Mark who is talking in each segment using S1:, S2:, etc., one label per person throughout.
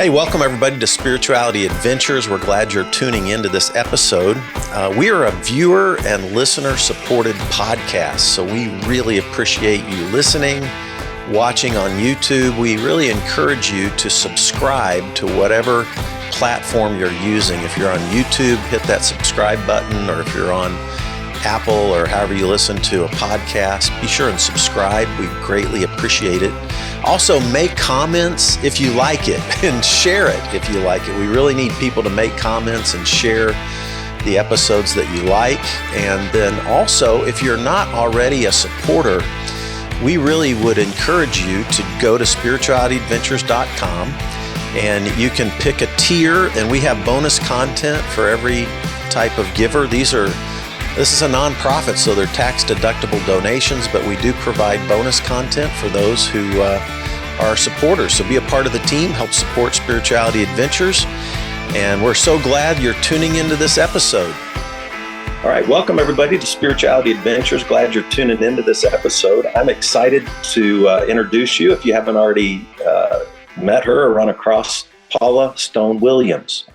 S1: Hey, welcome everybody to Spirituality Adventures. We're glad you're tuning into this episode. We are a viewer and listener supported podcast, so we really appreciate you listening, watching on YouTube. We really encourage you to subscribe to whatever platform you're using. If you're on YouTube, hit that subscribe button, or if you're on Apple or however you listen to a podcast, be sure and subscribe. We greatly appreciate it. Also, make comments if you like it and share it if you like it. We really need people to make comments and share the episodes that you like. And then also, if you're not already a supporter, we really would encourage you to go to spiritualityadventures.com and you can pick a tier, and we have bonus content for every type of giver. This is a nonprofit, so they're tax-deductible donations, but we do provide bonus content for those who are supporters. So be a part of the team, help support Spirituality Adventures, and we're so glad you're tuning into this episode. All right, welcome everybody to Spirituality Adventures. Glad you're tuning into this episode. I'm excited to introduce you, if you haven't already met her or run across, Paula Stone Williams.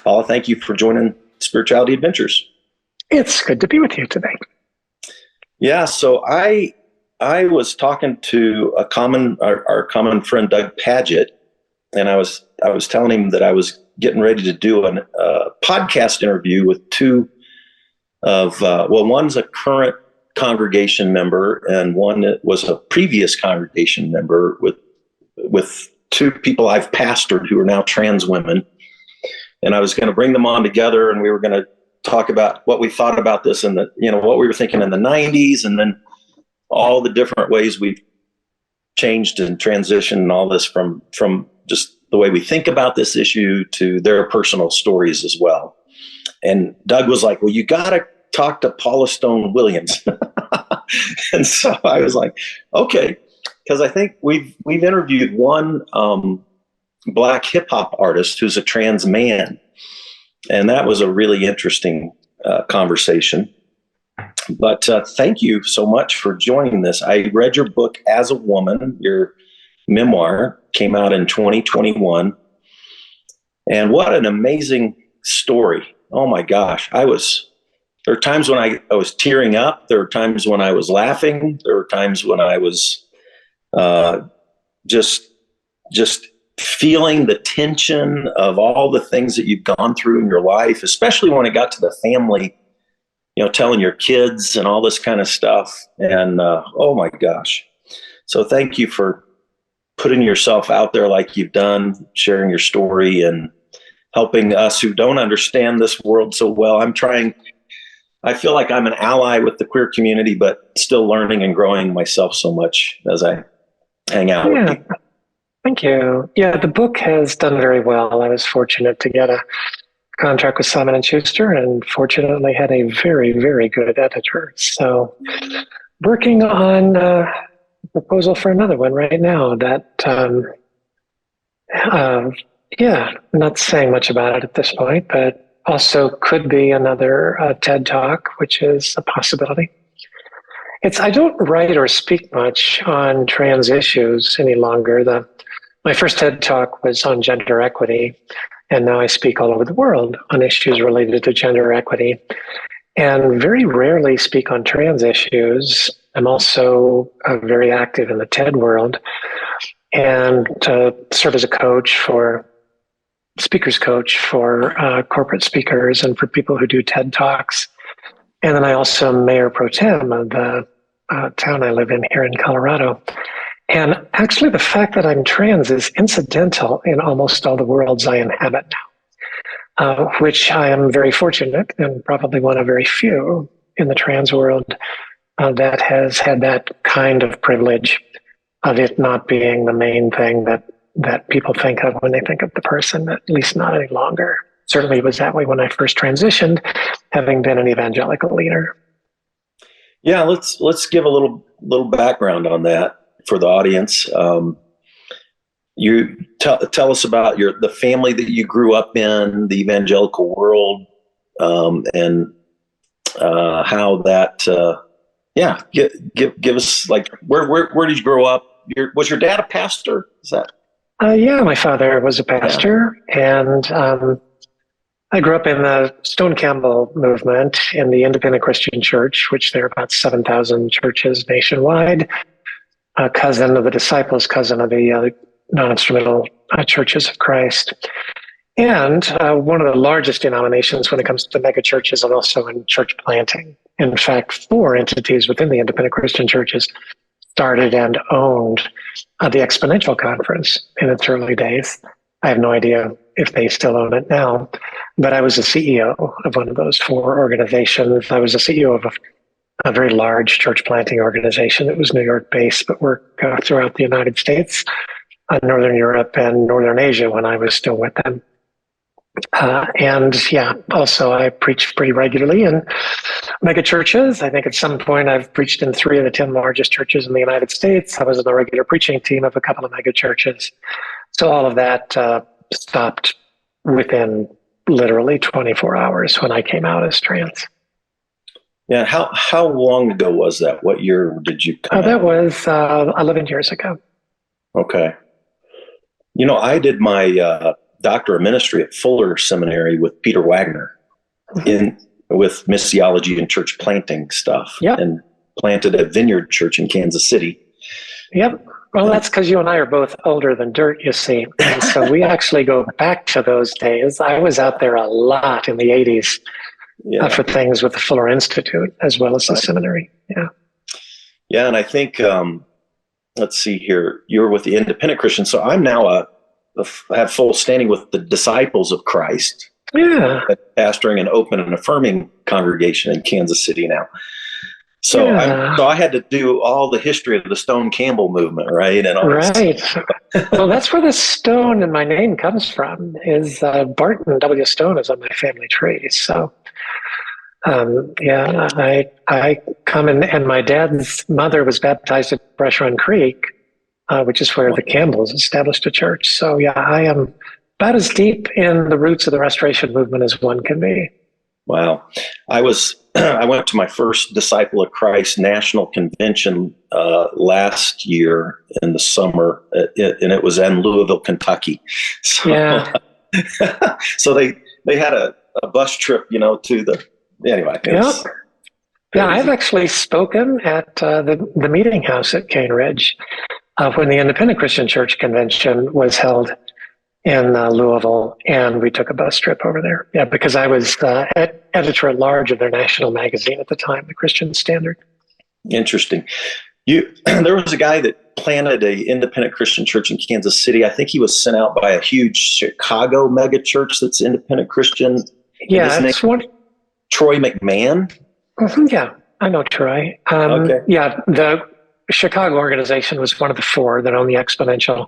S1: Paula, thank you for joining Spirituality Adventures.
S2: It's good to be with you today.
S1: Yeah, so I was talking to our common friend Doug Padgett, and I was telling him that I was getting ready to do a podcast interview with two of one's a current congregation member, and one was a previous congregation member with two people I've pastored who are now trans women, and I was going to bring them on together, and we were going to talk about what we thought about this and what we were thinking in the 90s, and then all the different ways we've changed and transitioned and all this from just the way we think about this issue to their personal stories as well. And Doug was like, well, you got to talk to Paula Stone Williams. And so I was like, okay, because I think we've interviewed one Black hip hop artist who's a trans man. And that was a really interesting conversation. But thank you so much for joining this. I read your book, As a Woman. Your memoir came out in 2021. And what an amazing story. Oh my gosh. There were times when I was tearing up. There were times when I was laughing. There were times when I was just feeling the tension of all the things that you've gone through in your life, especially when it got to the family, telling your kids and all this kind of stuff. And oh my gosh. So thank you for putting yourself out there like you've done, sharing your story and helping us who don't understand this world so well. I feel like I'm an ally with the queer community, but still learning and growing myself so much as I hang out with people.
S2: Thank you. Yeah, the book has done very well. I was fortunate to get a contract with Simon & Schuster, and fortunately had a very, very good editor. So working on a proposal for another one right now that, not saying much about it at this point, but also could be another TED Talk, which is a possibility. I don't write or speak much on trans issues any longer. My first TED Talk was on gender equity, and now I speak all over the world on issues related to gender equity, and very rarely speak on trans issues. I'm also very active in the TED world and serve as a speakers coach for corporate speakers and for people who do TED Talks. And then I also am mayor pro tem of the town I live in here in Colorado. And actually, the fact that I'm trans is incidental in almost all the worlds I inhabit now, which I am very fortunate and probably one of very few in the trans world that has had that kind of privilege of it not being the main thing that people think of when they think of the person, at least not any longer. Certainly it was that way when I first transitioned, having been an evangelical leader.
S1: Yeah, let's give a little background on that for the audience. You tell us about the family that you grew up in, the evangelical world, and how that. Give us, like, where did you grow up? Was your dad a pastor? Is that?
S2: Yeah, my father was a pastor, and I grew up in the Stone Campbell movement in the Independent Christian Church, which there are about 7,000 churches nationwide. A cousin of the Disciples, cousin of the non-instrumental Churches of Christ. And one of the largest denominations when it comes to mega churches and also in church planting. In fact, 4 entities within the independent Christian churches started and owned the Exponential Conference in its early days. I have no idea if they still own it now, but I was the CEO of one of those 4 organizations. I was the CEO of a very large church planting organization that was New York based, but worked throughout the United States, Northern Europe, and Northern Asia when I was still with them. And yeah, also I preach pretty regularly in mega churches. I think at some point I've preached in 3 of the 10 largest churches in the United States. I was in the regular preaching team of a couple of mega churches. So all of that stopped within literally 24 hours when I came out as trans.
S1: Yeah. How long ago was that? What year did you come out?
S2: That was 11 years ago.
S1: Okay. I did my doctor of ministry at Fuller Seminary with Peter Wagner with missiology and church planting stuff.
S2: Yep.
S1: And planted a vineyard church in Kansas City.
S2: Yep. Well, that's because you and I are both older than dirt, you see. And so we actually go back to those days. I was out there a lot in the 80s for things with the Fuller Institute as well as the seminary. Yeah.
S1: Yeah. And I think, let's see here, you're with the Independent Christian. So I'm now I have full standing with the Disciples of Christ.
S2: Yeah.
S1: Pastoring an open and affirming congregation in Kansas City now. So, so I had to do all the history of the Stone Campbell movement, right? And all
S2: right. Well, that's where the Stone in my name comes from. Is Barton W. Stone is on my family tree. So, I come in, and my dad's mother was baptized at Brush Run Creek, which is where the Campbells established a church. So, yeah, I am about as deep in the roots of the Restoration movement as one can be. Wow.
S1: I went to my first Disciple of Christ national convention last year in the summer, and it was in Louisville, Kentucky. So,
S2: yeah.
S1: So they had a bus trip, to the, anyway.
S2: Yeah. Yeah, I've actually spoken at the meeting house at Cane Ridge when the Independent Christian Church Convention was held in Louisville, and we took a bus trip over there. Yeah, because I was editor-at-large of their national magazine at the time, the Christian Standard.
S1: Interesting. There was a guy that planted a independent Christian church in Kansas City. I think he was sent out by a huge Chicago mega church that's independent Christian.
S2: Yeah, that's one.
S1: Troy McMahon?
S2: Mm-hmm, yeah, I know Troy.
S1: Okay.
S2: Yeah, the Chicago organization was one of the 4 that owned the Exponential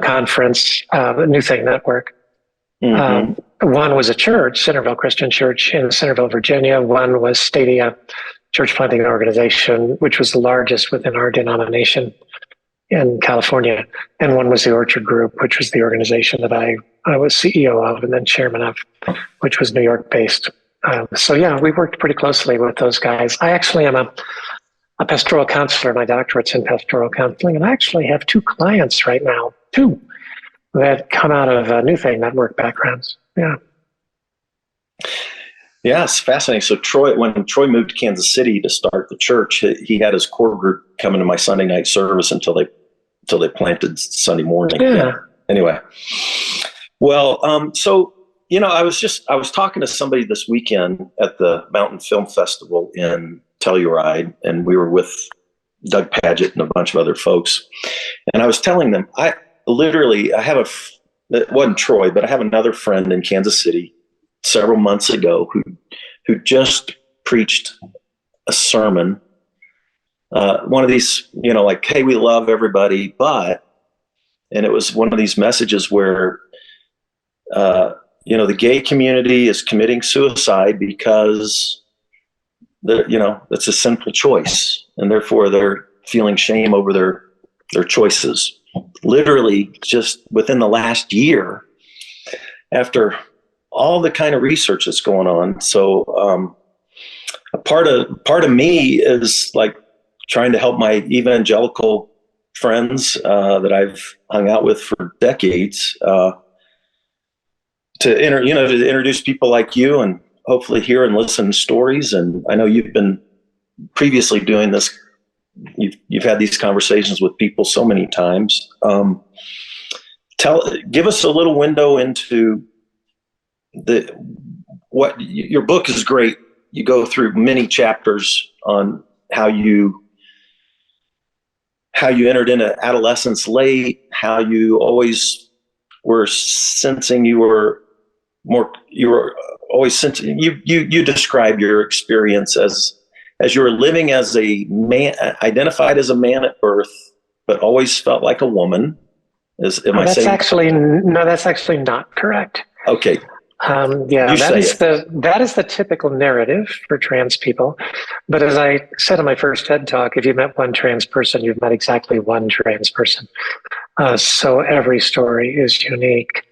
S2: Conference, the New Thing Network. Mm-hmm. One was a church, Centerville Christian Church in Centerville, Virginia. One was Stadia Church Planting Organization, which was the largest within our denomination in California. And one was the Orchard Group, which was the organization that I was CEO of and then chairman of, which was New York based. So yeah, we worked pretty closely with those guys. I actually am a pastoral counselor. My doctorate's in pastoral counseling, and I actually have 2 clients right now, 2 that come out of New Thing Network backgrounds. Yeah.
S1: Yeah, it's fascinating. So when Troy moved to Kansas City to start the church, he had his core group coming to my Sunday night service until they planted Sunday morning.
S2: Yeah.
S1: Anyway, well, so I was talking to somebody this weekend at the Mountain Film Festival in Telluride, and we were with Doug Padgett and a bunch of other folks. And I was telling them, it wasn't Troy, but I have another friend in Kansas City several months ago who just preached a sermon. One of these, like, hey, we love everybody, and it was one of these messages where, the gay community is committing suicide because it's a sinful choice, and therefore they're feeling shame over their choices. Literally, just within the last year, after all the kind of research that's going on. So, a part of me is like trying to help my evangelical friends that I've hung out with for decades, to introduce people like you and hopefully hear and listen to stories. And I know you've been previously doing this. You've had these conversations with people so many times. Give us a little window into what your book is great. You go through many chapters on how you entered into adolescence late, how you always were sensing you were always sensing. You describe your experience as you were living as a man, identified as a man at birth, but always felt like a woman. That's actually
S2: not correct.
S1: Okay.
S2: That is the typical narrative for trans people. But as I said in my first TED Talk, if you met one trans person, you've met exactly one trans person. So every story is unique.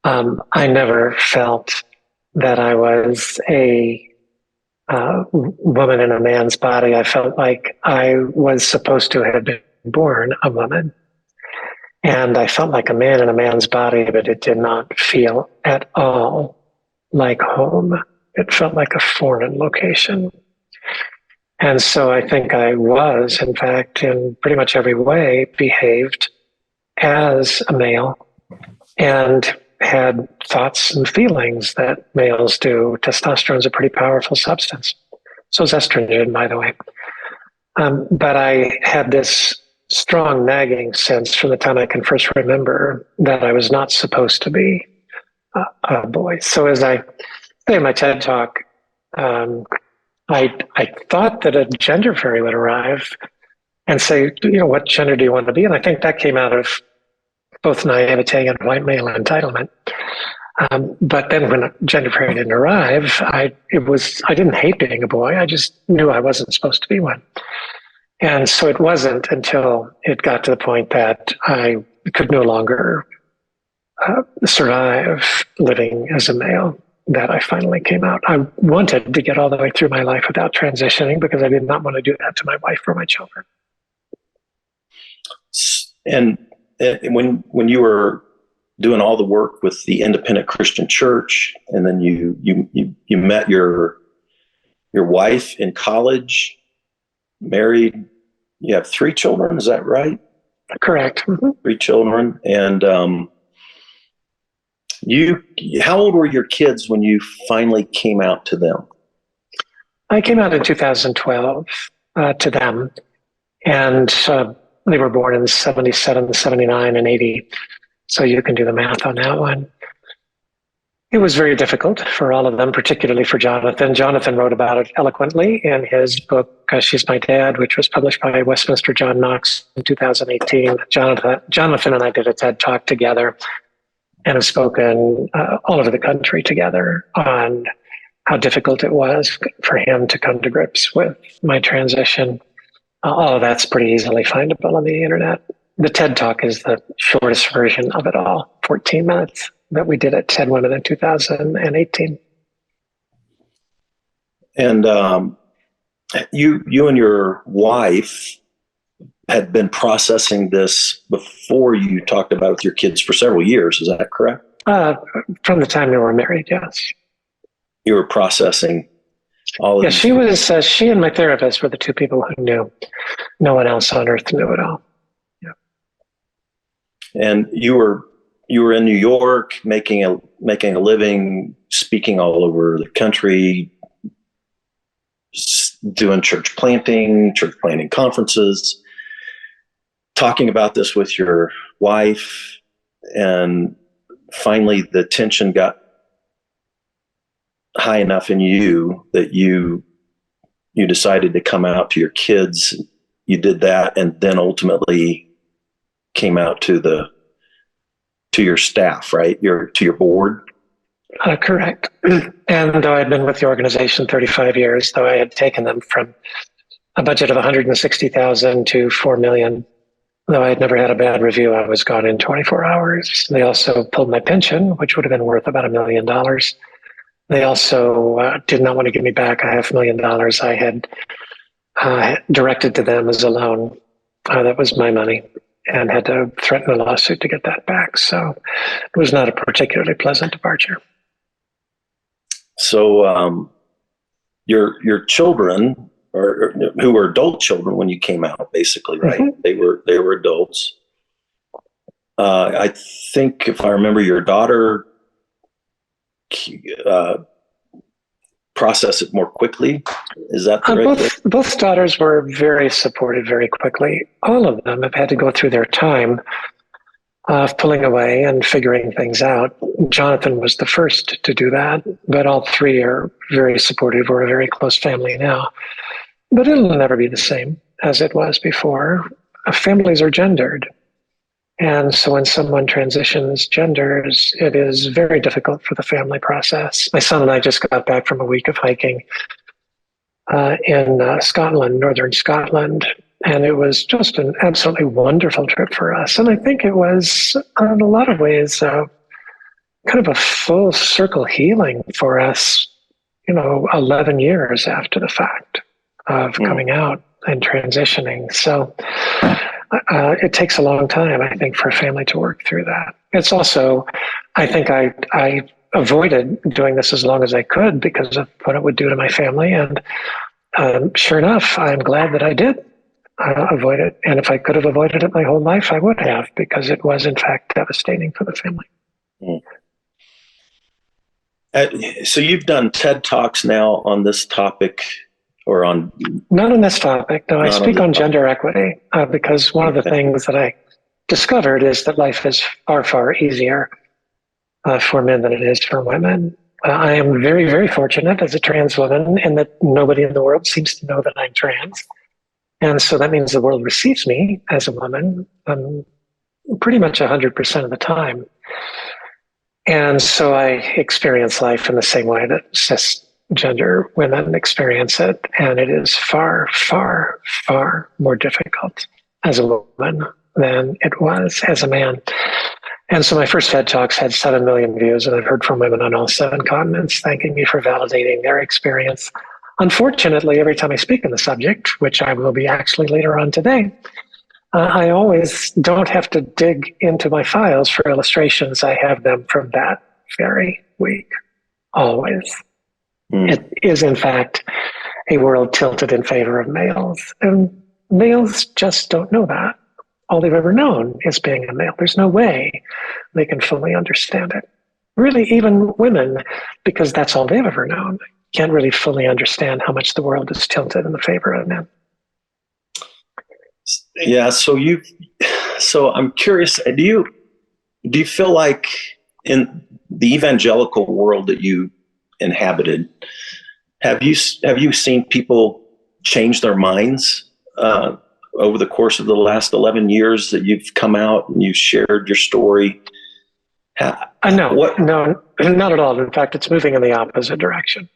S2: I never felt that I was a woman in a man's body. I felt like I was supposed to have been born a woman. And I felt like a man in a man's body, but it did not feel at all like home. It felt like a foreign location. And so I think I was, in fact, in pretty much every way, behaved as a male and had thoughts and feelings that males do. Testosterone is a pretty powerful substance. So is estrogen, by the way. But I had this strong nagging sense from the time I can first remember that I was not supposed to be a boy. So as I say in my TED Talk, I thought that a gender fairy would arrive and say, what gender do you want to be? And I think that came out of both naivete and white male entitlement. But then when a gender fairy didn't arrive, I didn't hate being a boy. I just knew I wasn't supposed to be one. And so it wasn't until it got to the point that I could no longer survive living as a male that I finally came out. I wanted to get all the way through my life without transitioning because I did not want to do that to my wife or my children.
S1: And when you were doing all the work with the Independent Christian Church, and then you met your wife in college, married, you have 3 children, is that right?
S2: Correct. Mm-hmm.
S1: 3 children. And how old were your kids when you finally came out to them?
S2: I came out in 2012 to them, and they were born in 77, 79, and 80. So you can do the math on that one. It was very difficult for all of them, particularly for Jonathan. Jonathan wrote about it eloquently in his book, She's My Dad, which was published by Westminster John Knox in 2018. Jonathan and I did a TED Talk together and have spoken all over the country together on how difficult it was for him to come to grips with my transition. All of that's pretty easily findable on the internet. The TED Talk is the shortest version of it all, 14 minutes. That we did at TED Women in 2018.
S1: And you and your wife had been processing this before you talked about it with your kids for several years. Is that correct?
S2: From the time we were married, yes.
S1: You were processing all of
S2: this. She and my therapist were the 2 people who knew. No one else on earth knew it all. Yeah.
S1: And you were in New York, making a living, speaking all over the country, doing church planting conferences, talking about this with your wife, and finally the tension got high enough in you that you decided to come out to your kids. You did that, and then ultimately came out to your staff, right? To your board?
S2: Correct. And though I'd been with the organization 35 years, though I had taken them from a budget of $160,000 to $4 million, though I had never had a bad review, I was gone in 24 hours. They also pulled my pension, which would have been worth about $1 million. They also did not want to give me back $500,000 I had directed to them as a loan That was my money, and had to threaten a lawsuit to get that back. So it was not a particularly pleasant departure.
S1: So your children, or who were adult children when you came out, basically, right?
S2: Mm-hmm.
S1: They were adults. I think, if I remember, your daughter process it more quickly. Is that the right way?
S2: Both daughters were very supportive very quickly. All of them have had to go through their time of pulling away and figuring things out. Jonathan was the first to do that, but all three are very supportive. We're a very close family now. But it'll never be the same as it was before. Families are gendered. And so when someone transitions genders, it is very difficult for the family process. My son and I just got back from a week of hiking in Scotland, northern Scotland, and it was just an absolutely wonderful trip for us. And I think it was, in a lot of ways, kind of a full circle healing for us, 11 years after the fact of coming out and transitioning. So it takes a long time, I think, for a family to work through that. It's also, I think I avoided doing this as long as I could because of what it would do to my family. And sure enough, I'm glad that I did avoid it. And if I could have avoided it my whole life, I would have, because it was, in fact, devastating for the family.
S1: So you've done TED Talks now on this topic, or on...
S2: Not on this topic. No, I speak on gender equity because one of the things that I discovered is that life is far, far easier for men than it is for women. I am very, very fortunate as a trans woman in that nobody in the world seems to know that I'm trans. And so that means the world receives me as a woman pretty much 100% of the time. And so I experience life in the same way that cisgender women experience it. And it is far, far, far more difficult as a woman than it was as a man. And so my first TED Talks had 7 million views, and I've heard from women on all 7 continents thanking me for validating their experience. Unfortunately, every time I speak on the subject, which I will be actually later on today, I always don't have to dig into my files for illustrations. I have them from that very week, always. It is, in fact, a world tilted in favor of males. And males just don't know that. All they've ever known is being a male. There's no way they can fully understand it. Really, even women, because that's all they've ever known, can't really fully understand how much the world is tilted in the favor of men.
S1: Yeah. So I'm curious. Do you feel like in the evangelical world that you inhabited, have you seen people change their minds over the course of the last 11 years that you've come out and you've shared your story?
S2: No, not at all. In fact, it's moving in the opposite direction.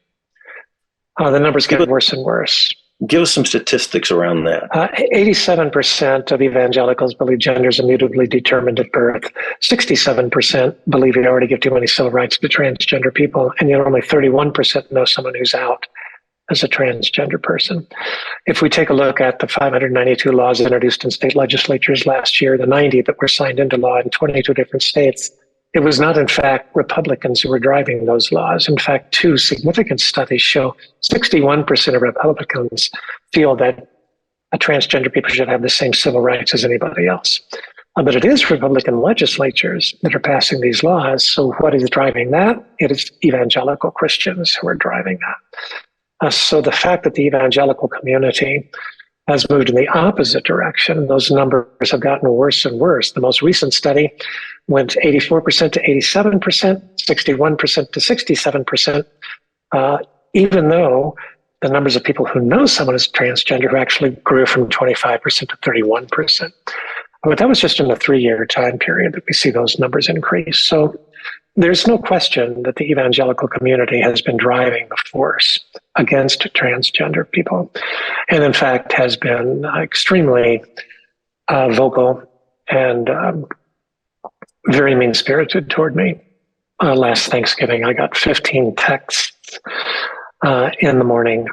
S2: The numbers get worse and worse.
S1: Give us some statistics around that.
S2: 87% of evangelicals believe gender is immutably determined at birth. 67% believe we already give too many civil rights to transgender people, and yet only 31% know someone who's out as a transgender person. If we take a look at the 592 laws introduced in state legislatures last year, the 90 that were signed into law in 22 different states, it was not, in fact, Republicans who were driving those laws. In fact, 2 significant studies show 61% of Republicans feel that transgender people should have the same civil rights as anybody else. But it is Republican legislatures that are passing these laws. So what is driving that? It is evangelical Christians who are driving that. So the fact that the evangelical community has moved in the opposite direction, those numbers have gotten worse and worse. The most recent study went 84% to 87%, 61% to 67%, even though the numbers of people who know someone is transgender actually grew from 25% to 31%. But that was just in a 3-year time period that we see those numbers increase. So there's no question that the evangelical community has been driving the force against transgender people, and in fact has been extremely vocal and very mean-spirited toward me. Last Thanksgiving, I got 15 texts in the morning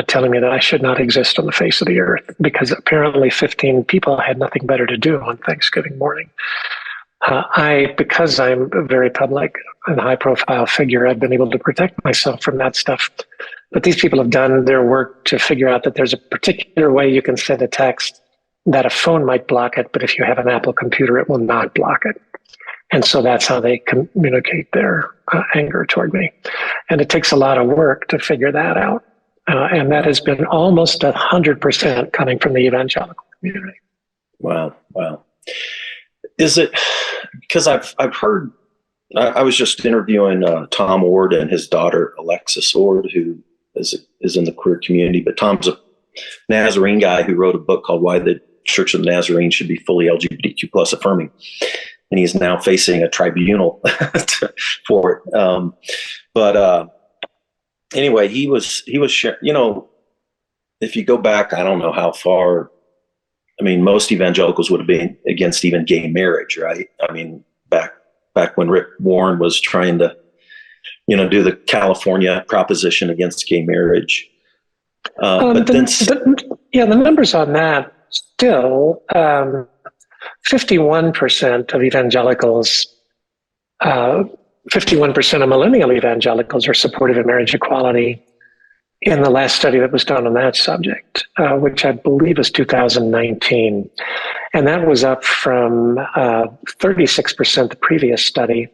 S2: telling me that I should not exist on the face of the earth because apparently 15 people had nothing better to do on Thanksgiving morning. Because I'm a very public and high profile figure, I've been able to protect myself from that stuff. But these people have done their work to figure out that there's a particular way you can send a text that a phone might block it, but if you have an Apple computer, it will not block it. And so that's how they communicate their anger toward me. And it takes a lot of work to figure that out. And that has been almost 100% coming from the evangelical community.
S1: Wow. Is it because I've heard, I was just interviewing Tom Ord and his daughter, Alexis Ord, who is in the queer community, but Tom's a Nazarene guy who wrote a book called Why the Church of the Nazarene Should Be Fully LGBTQ plus affirming. And he's now facing a tribunal for it. Anyway, he was sharing, if you go back, I don't know how far, I mean, most evangelicals would have been against even gay marriage, right? I mean, back when Rick Warren was trying to, do the California proposition against gay marriage.
S2: The numbers on that still, 51% of evangelicals, 51% of millennial evangelicals are supportive of marriage equality in the last study that was done on that subject, which I believe is 2019. And that was up from 36% the previous study.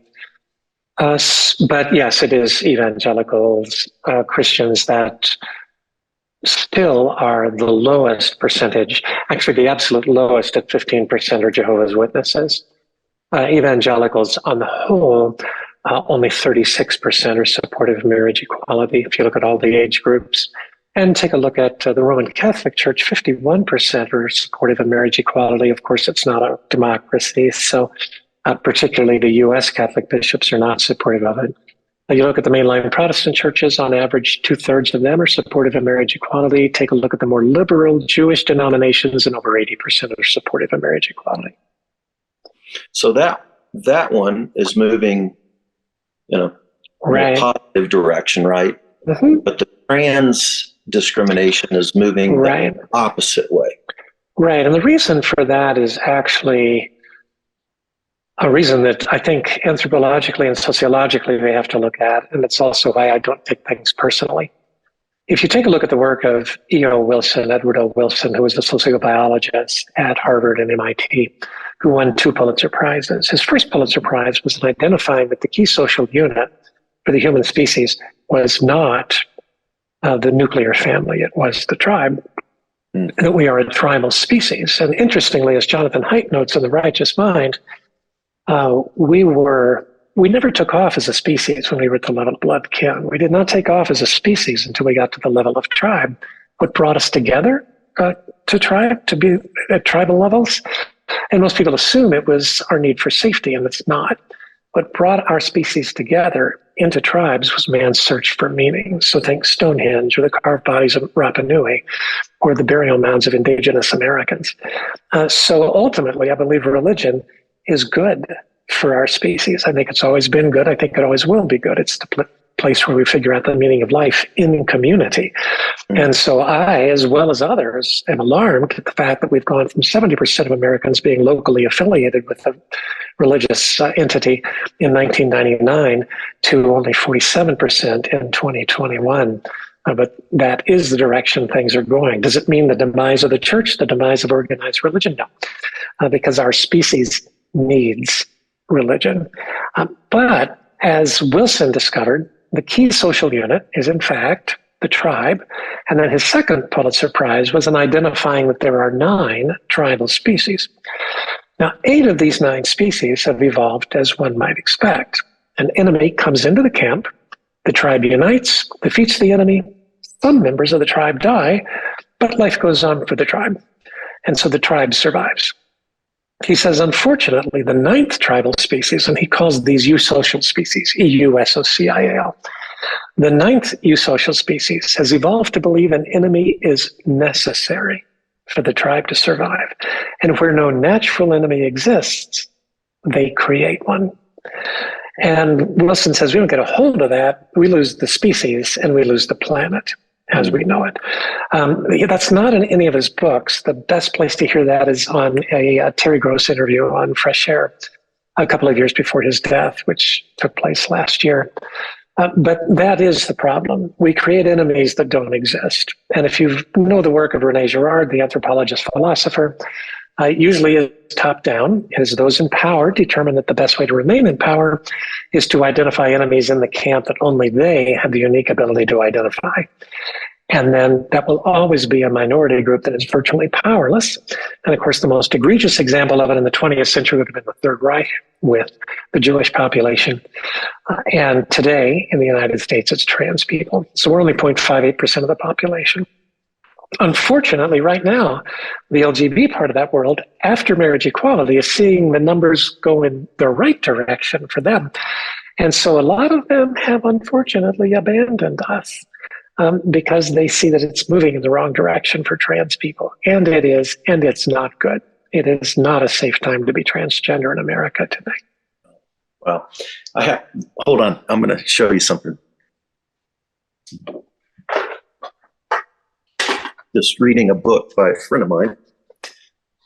S2: But yes, it is evangelicals, Christians that still are the lowest percentage, actually the absolute lowest at 15% are Jehovah's Witnesses. Evangelicals on the whole, only 36% are supportive of marriage equality if you look at all the age groups. And take a look at the Roman Catholic Church, 51% are supportive of marriage equality. Of course, it's not a democracy, so particularly the U.S. Catholic bishops are not supportive of it. You look at the mainline Protestant churches, on average, 2/3 of them are supportive of marriage equality. Take a look at the more liberal Jewish denominations, and over 80% are supportive of marriage equality.
S1: So that one is moving, in a positive direction, right?
S2: Mm-hmm.
S1: But the trans discrimination is moving the opposite way.
S2: Right, and the reason for that is actually a reason that I think anthropologically and sociologically they have to look at, and it's also why I don't take things personally. If you take a look at the work of E.O. Wilson, Edward O. Wilson, who was a sociobiologist at Harvard and MIT, who won 2 Pulitzer Prizes. His first Pulitzer Prize was in identifying that the key social unit for the human species was not the nuclear family, it was the tribe, that we are a tribal species. And interestingly, as Jonathan Haidt notes in The Righteous Mind, we never took off as a species when we were at the level of blood kin. We did not take off as a species until we got to the level of tribe. What brought us together to be at tribal levels? And most people assume it was our need for safety, and it's not. What brought our species together into tribes was man's search for meaning. So think Stonehenge, or the carved bodies of Rapa Nui, or the burial mounds of indigenous Americans. So ultimately, I believe religion is good for our species. I think it's always been good. I think it always will be good. It's the place where we figure out the meaning of life in community. And so I, as well as others, am alarmed at the fact that we've gone from 70% of Americans being locally affiliated with a religious entity in 1999 to only 47% in 2021. But that is the direction things are going. Does it mean the demise of the church, the demise of organized religion? No, because our species needs religion. But as Wilson discovered, the key social unit is, in fact, the tribe. And then his second Pulitzer Prize was in identifying that there are 9 tribal species. Now, 8 of these 9 species have evolved as one might expect. An enemy comes into the camp, the tribe unites, defeats the enemy, some members of the tribe die, but life goes on for the tribe. And so the tribe survives. He says, unfortunately, the 9th tribal species, and he calls these eusocial species, EUSOCIAL, the 9th eusocial species has evolved to believe an enemy is necessary for the tribe to survive. And where no natural enemy exists, they create one. And Wilson says, we don't get a hold of that, we lose the species and we lose the planet. as we know it. That's not in any of his books. The best place to hear that is on a Terry Gross interview on Fresh Air a couple of years before his death, which took place last year. But that is the problem. We create enemies that don't exist. And if you know the work of René Girard, the anthropologist philosopher, usually it's top down, as those in power determine that the best way to remain in power is to identify enemies in the camp that only they have the unique ability to identify. And then that will always be a minority group that is virtually powerless. And of course, the most egregious example of it in the 20th century would have been the Third Reich with the Jewish population. And today in the United States, it's trans people. So we're only 0.58% of the population. Unfortunately, right now, the LGBT part of that world, after marriage equality, is seeing the numbers go in the right direction for them. And so a lot of them have unfortunately abandoned us because they see that it's moving in the wrong direction for trans people. And it is, and it's not good. It is not a safe time to be transgender in America today.
S1: Well, hold on, I'm going to show you something. Just reading a book by a friend of mine,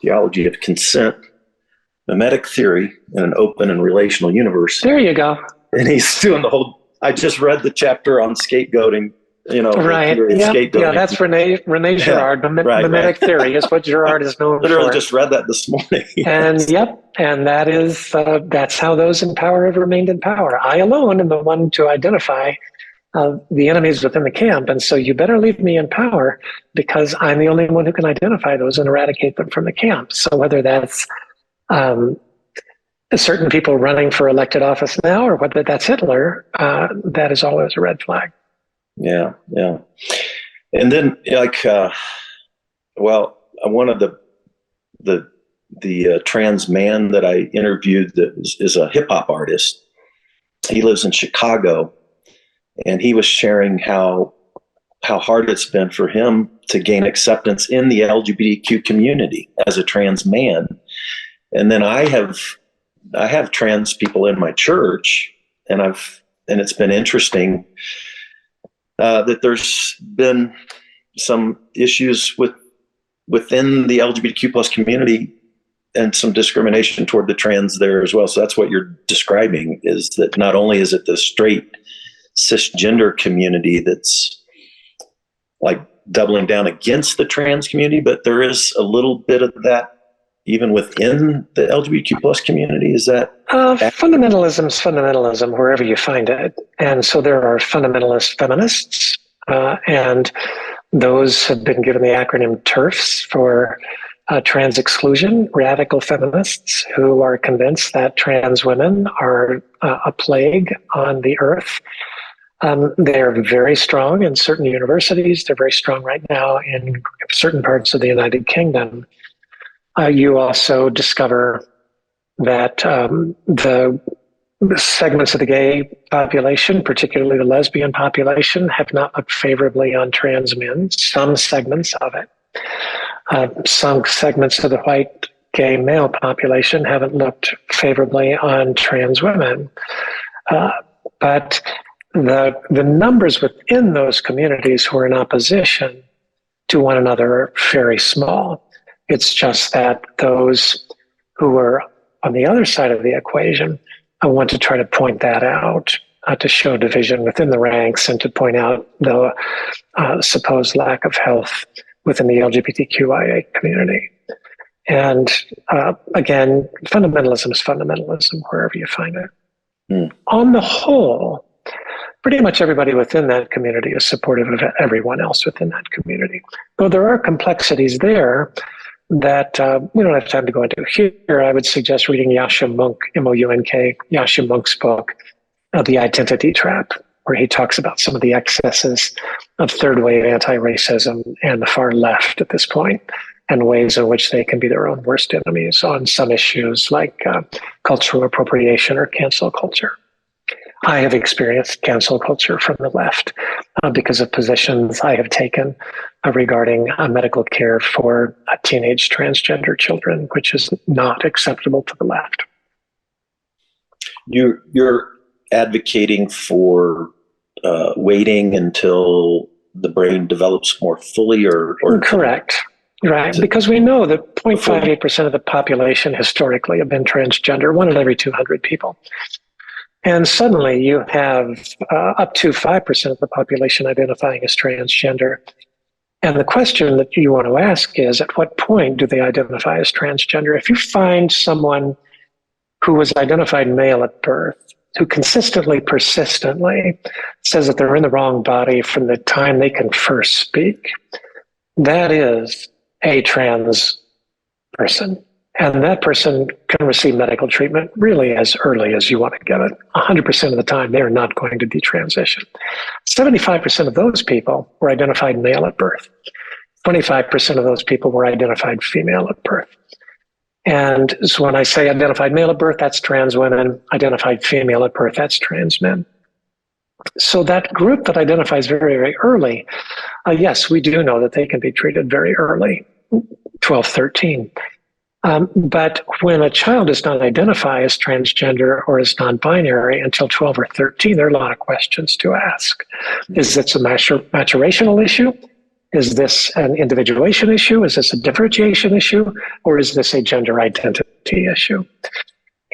S1: Theology of Consent, Mimetic Theory in an Open and Relational Universe.
S2: There you go.
S1: And he's doing I just read the chapter on scapegoating,
S2: right. Yeah, that's René Girard. Mimetic Theory is what Girard is known for.
S1: Literally just read that this morning.
S2: And that is, that's how those in power have remained in power. I alone am the one to identify the enemies within the camp. And so you better leave me in power because I'm the only one who can identify those and eradicate them from the camp. So whether that's certain people running for elected office now or whether that's Hitler, that is always a red flag.
S1: Yeah. And then one of the trans man that I interviewed that is a hip hop artist. He lives in Chicago. And he was sharing how hard it's been for him to gain acceptance in the LGBTQ community as a trans man. And then I have trans people in my church, and it's been interesting that there's been some issues within the LGBTQ plus community and some discrimination toward the trans there as well. So that's what you're describing, is that not only is it the straight cisgender community that's like doubling down against the trans community, but there is a little bit of that even within the LGBTQ plus community. Is that
S2: fundamentalism's fundamentalism wherever you find it? And so there are fundamentalist feminists, and those have been given the acronym TERFs for trans exclusion, radical feminists who are convinced that trans women are a plague on the earth. They're very strong in certain universities. They're very strong right now in certain parts of the United Kingdom. You also discover that the segments of the gay population, particularly the lesbian population, have not looked favorably on trans men, some segments of it. Some segments of the white gay male population haven't looked favorably on trans women. But the numbers within those communities who are in opposition to one another are very small. It's just that those who are on the other side of the equation, I want to try to point that out, to show division within the ranks and to point out the supposed lack of health within the LGBTQIA community. And again, fundamentalism is fundamentalism wherever you find it. On the whole, pretty much everybody within that community is supportive of everyone else within that community. Though there are complexities there that we don't have time to go into here, I would suggest reading Yascha Mounk, M-O-U-N-K, Yascha Mounk's book, The Identity Trap, where he talks about some of the excesses of third wave anti-racism and the far left at this point, and ways in which they can be their own worst enemies on some issues like cultural appropriation or cancel culture. I have experienced cancel culture from the left because of positions I have taken regarding medical care for teenage transgender children, which is not acceptable to the left.
S1: You're advocating for waiting until the brain develops more fully, or
S2: correct. Right, because we know that 0.58% of the population historically have been transgender, 1 in every 200 people. And suddenly you have up to 5% of the population identifying as transgender. And the question that you want to ask is, at what point do they identify as transgender? If you find someone who was identified male at birth, who consistently, persistently says that they're in the wrong body from the time they can first speak, that is a trans person. And that person can receive medical treatment really as early as you want to give it. 100% of the time, they are not going to detransition. 75% of those people were identified male at birth. 25% of those people were identified female at birth. And so when I say identified male at birth, that's trans women. Identified female at birth, that's trans men. So that group that identifies very, very early, yes, we do know that they can be treated very early, 12, 13. But when a child does not identify as transgender or as non-binary until 12 or 13, there are a lot of questions to ask. Is this a maturational issue? Is this an individuation issue? Is this a differentiation issue? Or is this a gender identity issue?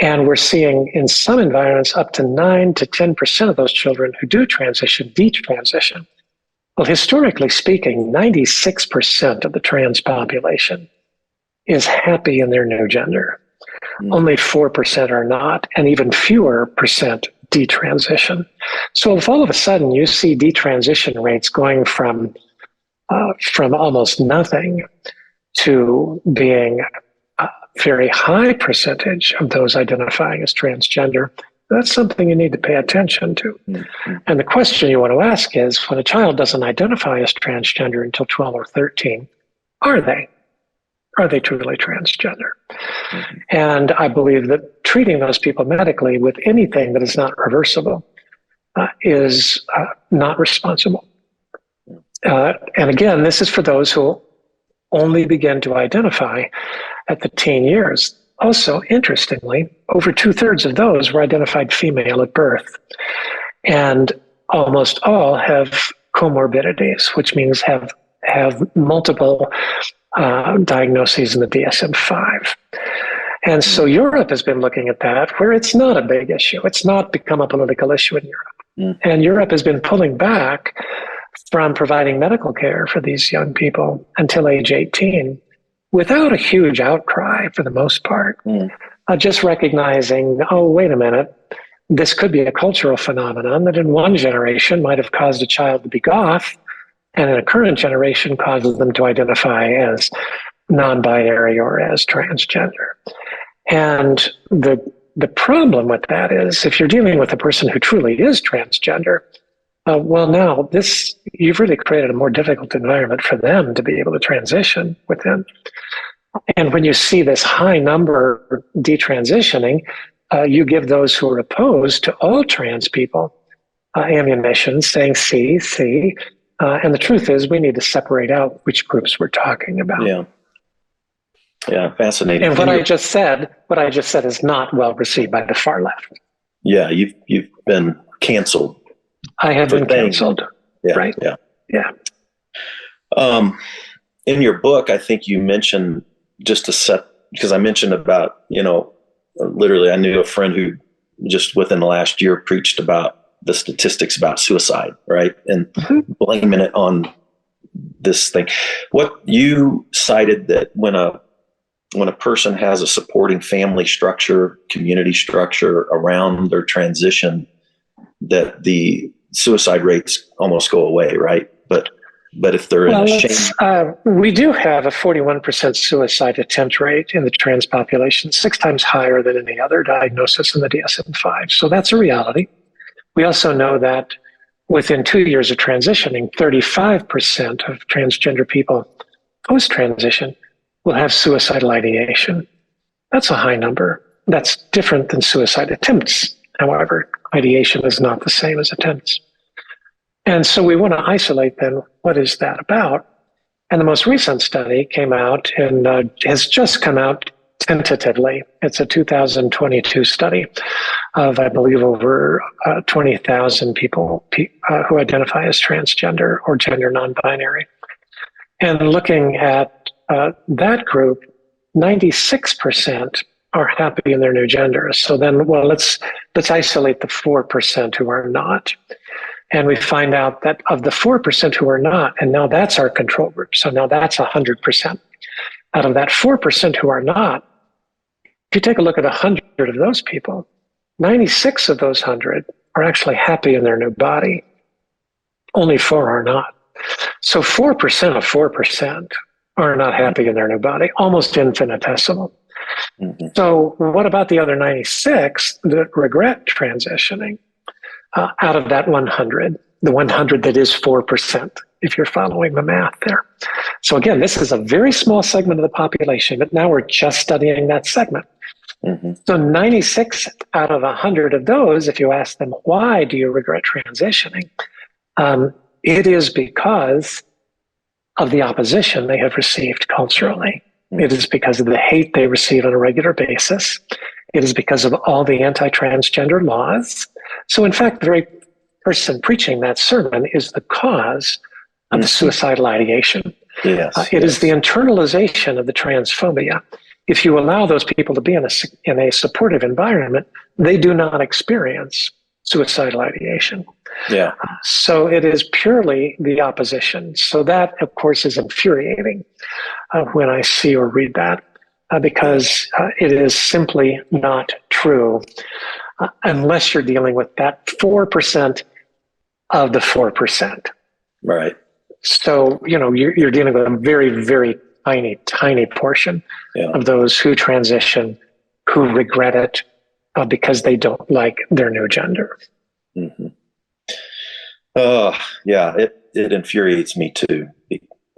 S2: And we're seeing in some environments up to 9 to 10% of those children who do transition, detransition. Well, historically speaking, 96% of the trans population is happy in their new gender. Only 4% are not, and even fewer percent detransition. So if all of a sudden you see detransition rates going from almost nothing to being a very high percentage of those identifying as transgender, that's something you need to pay attention to. And the question you want to ask is, when a child doesn't identify as transgender until 12 or 13, are they? Are they truly transgender? And I believe that treating those people medically with anything that is not reversible is not responsible. And again, this is for those who only begin to identify at the teen years. Also, interestingly, over 2/3 of those were identified female at birth. And almost all have comorbidities, which means have multiple diagnoses in the DSM-5. And so Europe has been looking at that, where it's not a big issue. It's not become a political issue in Europe. And Europe has been pulling back from providing medical care for these young people until age 18 without a huge outcry for the most part. Just recognizing, oh, wait a minute, this could be a cultural phenomenon that in one generation might have caused a child to be goth, and in a current generation causes them to identify as non-binary or as transgender. And the problem with that is, if you're dealing with a person who truly is transgender, well, now you've really created a more difficult environment for them to be able to transition within. And when you see this high number detransitioning, you give those who are opposed to all trans people ammunition, saying, see. And the truth is, we need to separate out which groups we're talking about.
S1: Yeah, fascinating.
S2: And what I just said is not well received by the far left.
S1: Yeah, you've been canceled.
S2: I have been canceled.
S1: Yeah,
S2: right?
S1: Yeah. In your book, I think you mentioned because I mentioned about, literally I knew a friend who just within the last year preached about the statistics about suicide, right? And blaming it on this thing. What you cited that when a person has a supporting family structure, community structure around their transition, that the suicide rates almost go away, right? But if they're in a shame,
S2: we do have a 41% suicide attempt rate in the trans population, 6 times higher than any other diagnosis in the DSM-5. So that's a reality. We also know that within 2 years of transitioning, 35% of transgender people post-transition will have suicidal ideation. That's a high number. That's different than suicide attempts. However, ideation is not the same as attempts. And so we want to isolate then, what is that about? And the most recent study came out and has just come out tentatively. It's a 2022 study of, I believe, over 20,000 people who identify as transgender or gender non-binary. And looking at that group, 96% are happy in their new genders. So then, well, let's isolate the 4% who are not. And we find out that of the 4% who are not, and now that's our control group, so now that's 100%. Out of that 4% who are not, if you take a look at 100 of those people, 96 of those 100 are actually happy in their new body. Only 4 are not. So 4% of 4% are not happy in their new body, almost infinitesimal. Mm-hmm. So what about the other 96 that regret transitioning? Out of that 100, the 100 that is 4%, if you're following the math there. So again, this is a very small segment of the population, but now we're just studying that segment. Mm-hmm. So 96 out of 100 of those, if you ask them, why do you regret transitioning? It is because of the opposition they have received culturally. Mm-hmm. It is because of the hate they receive on a regular basis. It is because of all the anti-transgender laws. So in fact, the very person preaching that sermon is the cause of the suicidal ideation. Yes, it is the internalization of the transphobia. If you allow those people to be in a supportive environment, they do not experience suicidal ideation. Yeah. So it is purely the opposition. So that, of course, is infuriating when I see or read that. Because it is simply not true unless you're dealing with that 4% of the 4%. Right. So, you're dealing with a very, very tiny portion of those who transition, who regret it because they don't like their new gender.
S1: Mm-hmm. It infuriates me too.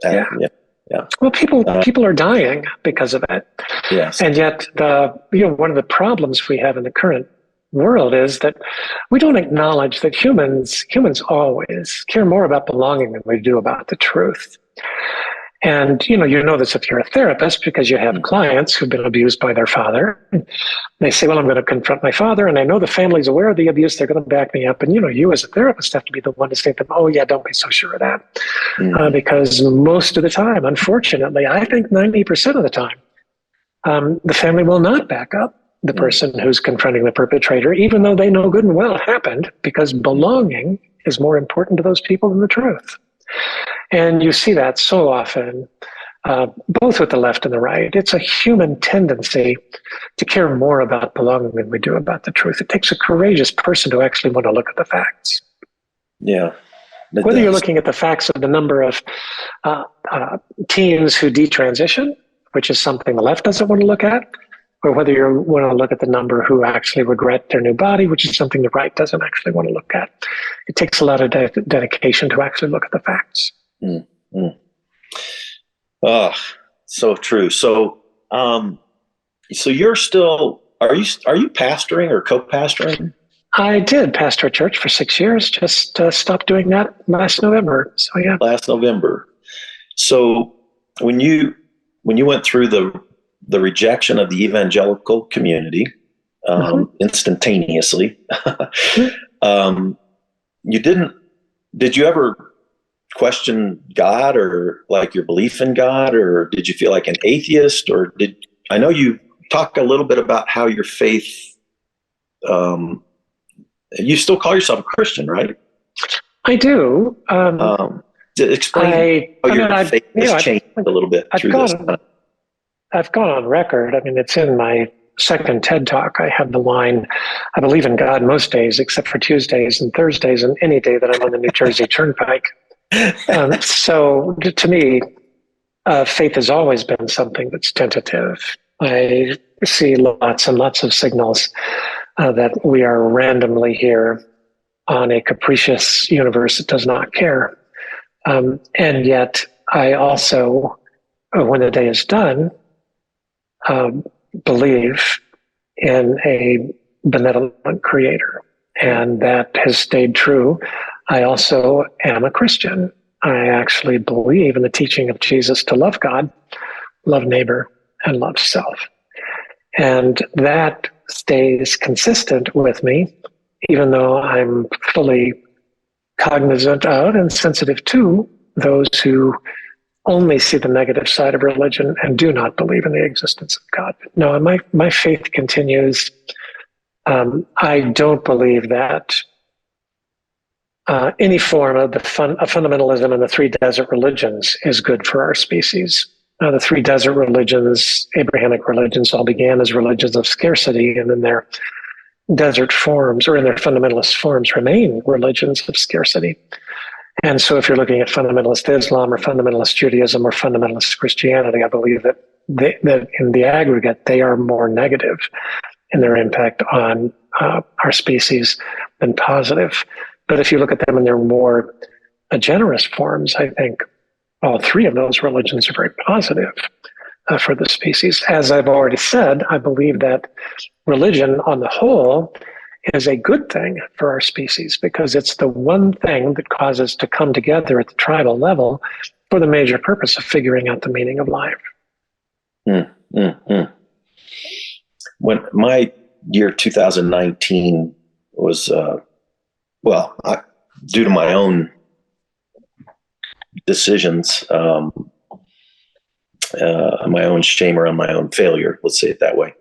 S1: Yeah.
S2: Well, people are dying because of it. Yes. And yet, one of the problems we have in the current world is that we don't acknowledge that humans always care more about belonging than we do about the truth. And, you know this if you're a therapist, because you have clients who've been abused by their father. They say, well, I'm going to confront my father, and I know the family's aware of the abuse. They're going to back me up. And, you as a therapist have to be the one to say to them, oh, yeah, don't be so sure of that. Because most of the time, unfortunately, I think 90% of the time, the family will not back up the person who's confronting the perpetrator, even though they know good and well it happened, because belonging is more important to those people than the truth. And you see that so often, both with the left and the right. It's a human tendency to care more about belonging than we do about the truth. It takes a courageous person to actually want to look at the facts. Yeah. Whether you're looking at the facts of the number of teens who detransition, which is something the left doesn't want to look at, or whether you want to look at the number who actually regret their new body, which is something the right doesn't actually want to look at. It takes a lot of dedication to actually look at the facts.
S1: Mm-hmm. Oh, so true. So, so you're still, are you pastoring or co-pastoring?
S2: I did pastor a church for 6 years, just stopped doing that last November. So yeah. Last November.
S1: So when you went through the rejection of the evangelical community, instantaneously, did you ever question God or like your belief in God, or did you feel like an atheist, or I know you talk a little bit about how your faith, you still call yourself a Christian, right?
S2: I do.
S1: Explain how your faith has changed a little bit through this.
S2: I've gone on record. I mean, it's in my second TED Talk. I have the line, I believe in God most days, except for Tuesdays and Thursdays and any day that I'm on the New Jersey Turnpike. So to me, faith has always been something that's tentative. I see lots and lots of signals that we are randomly here on a capricious universe that does not care. And yet I also, when the day is done, believe in a benevolent creator. And that has stayed true. I also am a Christian. I actually believe in the teaching of Jesus to love God, love neighbor, and love self. And that stays consistent with me, even though I'm fully cognizant of and sensitive to those who only see the negative side of religion and do not believe in the existence of God. No, my faith continues. I don't believe that any form of of fundamentalism in the three desert religions is good for our species. The three desert religions, Abrahamic religions, all began as religions of scarcity, and in their desert forms, or in their fundamentalist forms, remain religions of scarcity. And so if you're looking at fundamentalist Islam or fundamentalist Judaism or fundamentalist Christianity, I believe that in the aggregate, they are more negative in their impact on our species than positive. But if you look at them in their more generous forms, I think all three of those religions are very positive for the species. As I've already said, I believe that religion on the whole is a good thing for our species because it's the one thing that causes us to come together at the tribal level for the major purpose of figuring out the meaning of life.
S1: When my year 2019 was, due to my own decisions, my own shame around my own failure, let's say it that way.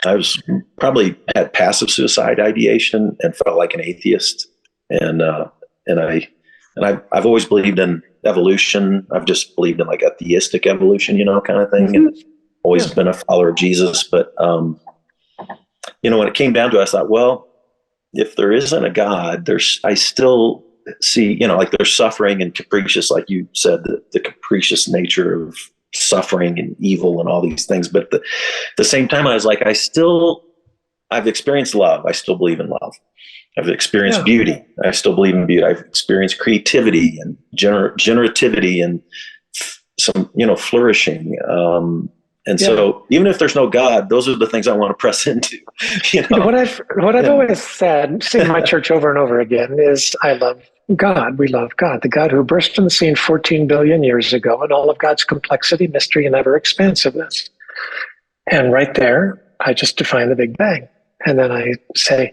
S1: I was probably had passive suicide ideation and felt like an atheist. And I've always believed in evolution. I've just believed in like a theistic evolution, kind of thing. And always been a follower of Jesus. But, when it came down to it, I thought, well, if there isn't a God, I still see, like there's suffering and capricious, like you said, the capricious nature of suffering and evil and all these things. But at the same time, I was like, I've experienced love. I still believe in love. I've experienced beauty. I still believe in beauty. I've experienced creativity and generativity and some, flourishing. So even if there's no God, those are the things I want to press into.
S2: What I've always said, seen my church over and over again, is I love God. We love God, the God who burst on the scene 14 billion years ago in all of God's complexity, mystery, and ever expansiveness. And right there, I just define the Big Bang. And then I say,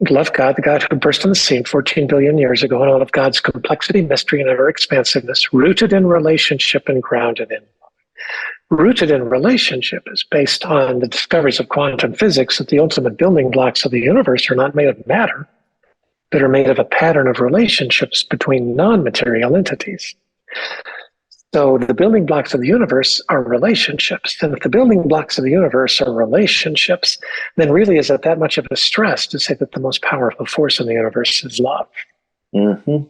S2: love God, the God who burst on the scene 14 billion years ago in all of God's complexity, mystery, and ever expansiveness, rooted in relationship and grounded in love. Rooted in relationship is based on the discoveries of quantum physics that the ultimate building blocks of the universe are not made of matter, but are made of a pattern of relationships between non-material entities. So the building blocks of the universe are relationships. And if the building blocks of the universe are relationships, then really is it that much of a stress to say that the most powerful force in the universe is love?
S1: Mm-hmm.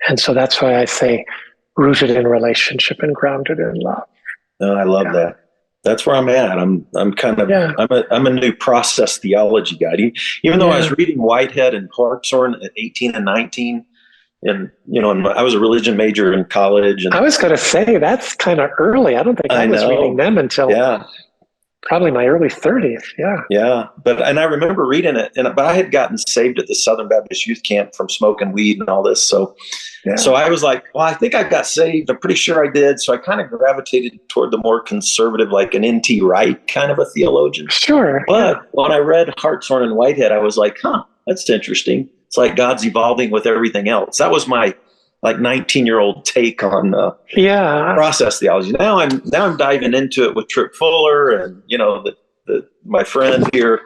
S2: And so that's why I say rooted in relationship and grounded in love.
S1: Oh, I love that. That's where I'm at. I'm kind of, I'm a new process theology guy. Even though I was reading Whitehead and Hartshorne at 18 and 19, and, and I was a religion major in college. And
S2: I was going to say, that's kind of early. I don't think I was reading them until probably my early 30s.
S1: Yeah. And I remember reading it, but I had gotten saved at the Southern Baptist Youth Camp from smoking weed and all this. So I was like, well, I think I got saved. I'm pretty sure I did. So I kind of gravitated toward the more conservative, like an N.T. Wright kind of a theologian.
S2: Sure.
S1: But when I read Hartshorne and Whitehead, I was like, that's interesting. It's like God's evolving with everything else. That was my 19-year-old take on process theology. Now I'm diving into it with Tripp Fuller and my friend here.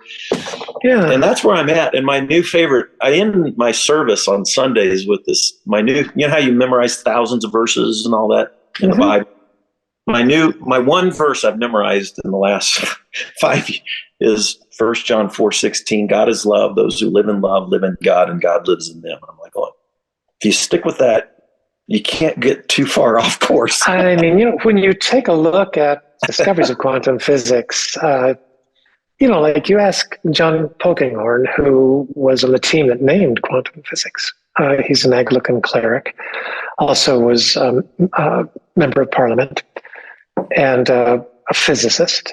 S1: Yeah. And that's where I'm at. And my new favorite, I end my service on Sundays with this, my new, how you memorize thousands of verses and all that in the Bible. My one verse I've memorized in the last 5 years is 1 John 4:16. God is love. Those who live in love live in God and God lives in them. I'm like, if you stick with that, you can't get too far off course.
S2: I mean, when you take a look at discoveries of quantum physics, like you ask John Polkinghorne, who was on the team that named quantum physics. He's an Anglican cleric, also was a member of parliament and a physicist.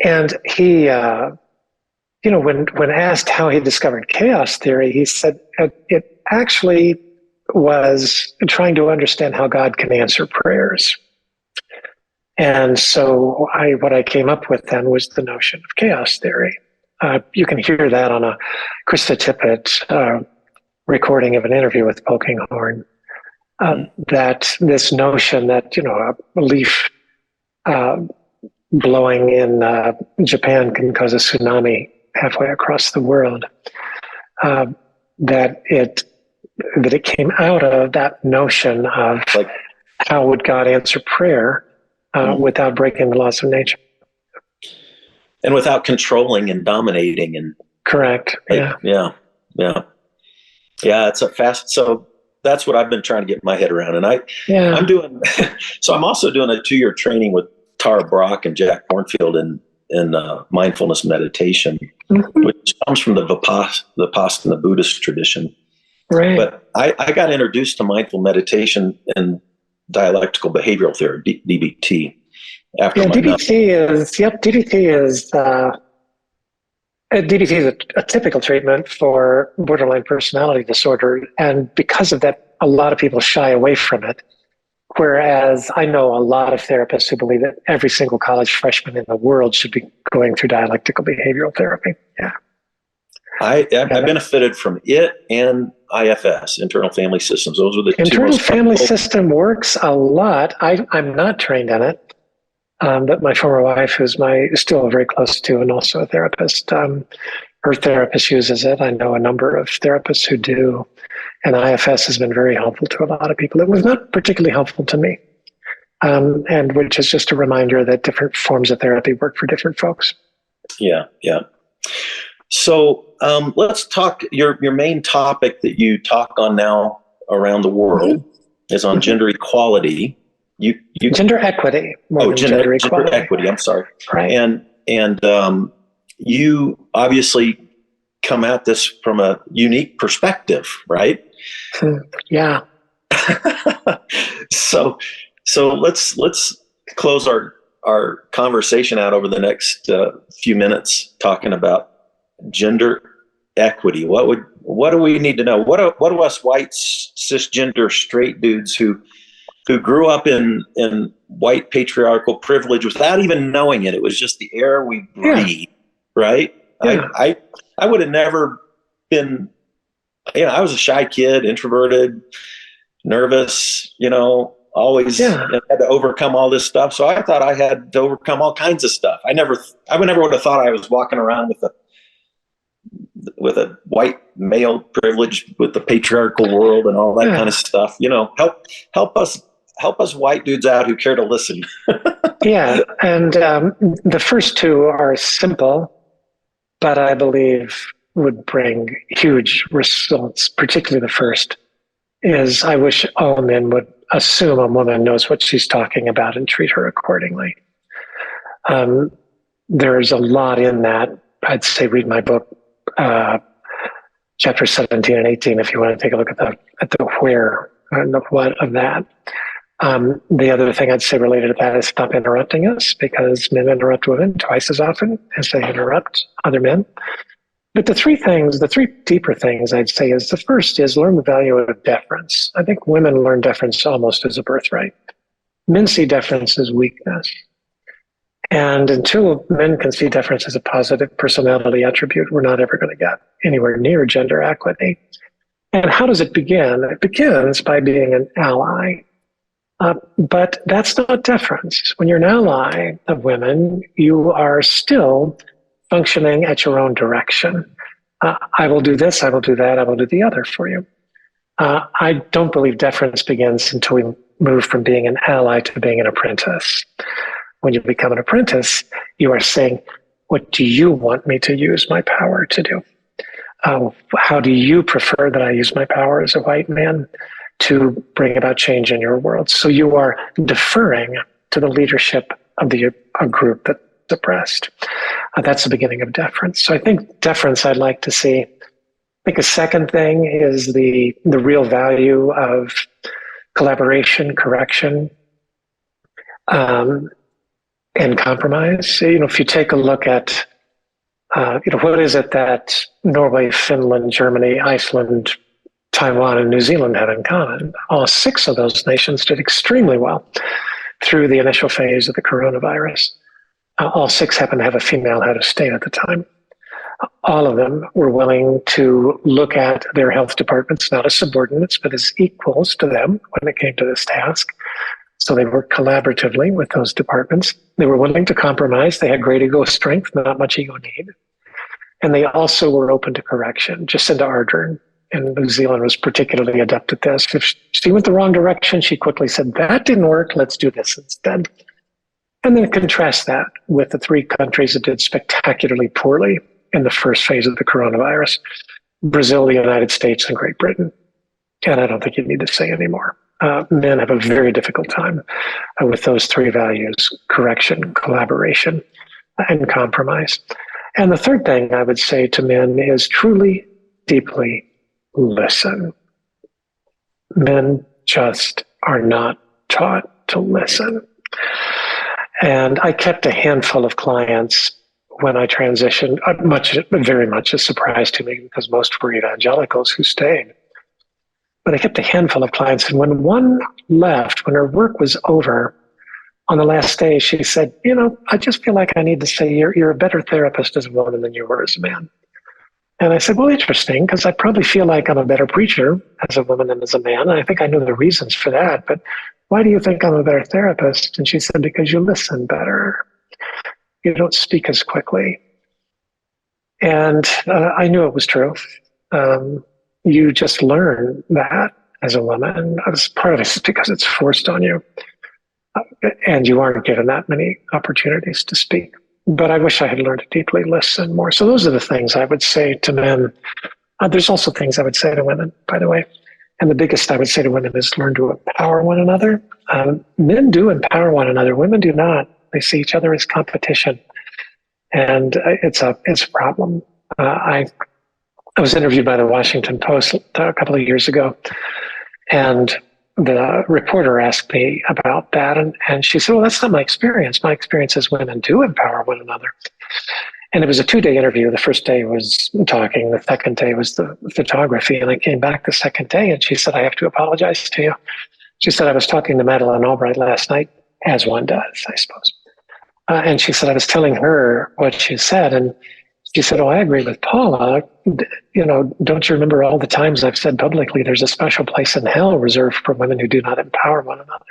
S2: And he, when asked how he discovered chaos theory, he said it actually was trying to understand how God can answer prayers. And so what I came up with then was the notion of chaos theory. You can hear that on a Krista Tippett recording of an interview with Polkinghorne. That this notion that, a leaf blowing in Japan can cause a tsunami halfway across the world. That it came out of that notion of how would God answer prayer without breaking the laws of nature,
S1: and without controlling and dominating and
S2: correct.
S1: Yeah. It's a fast. So that's what I've been trying to get my head around, and I'm doing. So I'm also doing a 2-year training with Tara Brach and Jack Kornfield in mindfulness meditation, which comes from the Vipassana Buddhist tradition.
S2: Right.
S1: But I got introduced to mindful meditation and dialectical behavioral theory, DBT.
S2: DBT is a typical treatment for borderline personality disorder, and because of that, a lot of people shy away from it. Whereas I know a lot of therapists who believe that every single college freshman in the world should be going through dialectical behavioral therapy. Yeah.
S1: I benefited from it and IFS, internal family systems. Those are the
S2: internal
S1: two
S2: family system works a lot. I'm not trained in it, but my former wife, who's still very close to and also a therapist, her therapist uses it. I know a number of therapists who do, and IFS has been very helpful to a lot of people. It was not particularly helpful to me, and which is just a reminder that different forms of therapy work for different folks.
S1: Yeah. So let's talk. Your main topic that you talk on now around the world is on gender equality. You
S2: gender equity.
S1: Gender equity. I'm sorry.
S2: Right.
S1: And you obviously come at this from a unique perspective, right?
S2: Yeah.
S1: So let's close our conversation out over the next few minutes talking about gender equity. What do we need to know? What do us white cisgender straight dudes who grew up in white patriarchal privilege without even knowing it? It was just the air we breathe, right?
S2: Yeah.
S1: I would have never been. I was a shy kid, introverted, nervous. Always had to overcome all this stuff. So I thought I had to overcome all kinds of stuff. I would never have thought I was walking around with a white male privilege with the patriarchal world and all that kind of stuff. Help us white dudes out who care to listen.
S2: Yeah. And the first two are simple, but I believe would bring huge results. Particularly the first is, I wish all men would assume a woman knows what she's talking about and treat her accordingly. There's a lot in that. I'd say read my book, chapter 17 and 18, if you want to take a look at the where and the what of that. The other thing I'd say related to that is stop interrupting us, because men interrupt women twice as often as they interrupt other men. But the three deeper things I'd say is, the first is learn the value of deference. I think women learn deference almost as a birthright. Men see deference as weakness. And until men can see deference as a positive personality attribute, we're not ever going to get anywhere near gender equity. And how does it begin? It begins by being an ally. But that's not deference. When you're an ally of women, you are still functioning at your own direction. I will do this, I will do that, I will do the other for you. I don't believe deference begins until we move from being an ally to being an apprentice. When you become an apprentice, you are saying, what do you want me to use my power to do? How do you prefer that I use my power as a white man to bring about change in your world? So you are deferring to the leadership of a group that's oppressed. That's the beginning of deference. So I think deference I'd like to see. I think a second thing is the real value of collaboration, correction, and compromise. If you take a look at, what is it that Norway, Finland, Germany, Iceland, Taiwan, and New Zealand have in common? All 6 of those nations did extremely well through the initial phase of the coronavirus. All 6 happened to have a female head of state at the time. All of them were willing to look at their health departments not as subordinates, but as equals to them when it came to this task. So they worked collaboratively with those departments. They were willing to compromise. They had great ego strength, not much ego need. And they also were open to correction. Jacinda Ardern in New Zealand was particularly adept at this. If she went the wrong direction, she quickly said, that didn't work, let's do this instead. And then contrast that with the 3 countries that did spectacularly poorly in the first phase of the coronavirus: Brazil, the United States, and Great Britain. And I don't think you need to say anymore. Men have a very difficult time with those 3 values: correction, collaboration, and compromise. And the third thing I would say to men is truly, deeply listen. Men just are not taught to listen. And I kept a handful of clients when I transitioned, very much a surprise to me because most were evangelicals who stayed. But I kept a handful of clients, and when one left, when her work was over, on the last day, she said, I just feel like I need to say you're a better therapist as a woman than you were as a man. And I said, well, interesting, because I probably feel like I'm a better preacher as a woman than as a man. And I think I know the reasons for that, but why do you think I'm a better therapist? And she said, because you listen better. You don't speak as quickly. And I knew it was true. You just learn that as a woman. As part of it is because it's forced on you. And you aren't given that many opportunities to speak. But I wish I had learned to deeply listen more. So those are the things I would say to men. There's also things I would say to women, by the way. And the biggest I would say to women is learn to empower one another. Men do empower one another. Women do not. They see each other as competition. And it's a problem. I was interviewed by the Washington Post a couple of years ago. And the reporter asked me about that. And she said, well, that's not my experience. My experience is women do empower one another. And it was a 2-day interview. The first day was talking. The second day was the photography. And I came back the second day and she said, I have to apologize to you. She said, I was talking to Madeleine Albright last night, as one does, I suppose. And she said, I was telling her what she said. And she said, oh, I agree with Paula. Don't you remember all the times I've said publicly there's a special place in hell reserved for women who do not empower one another?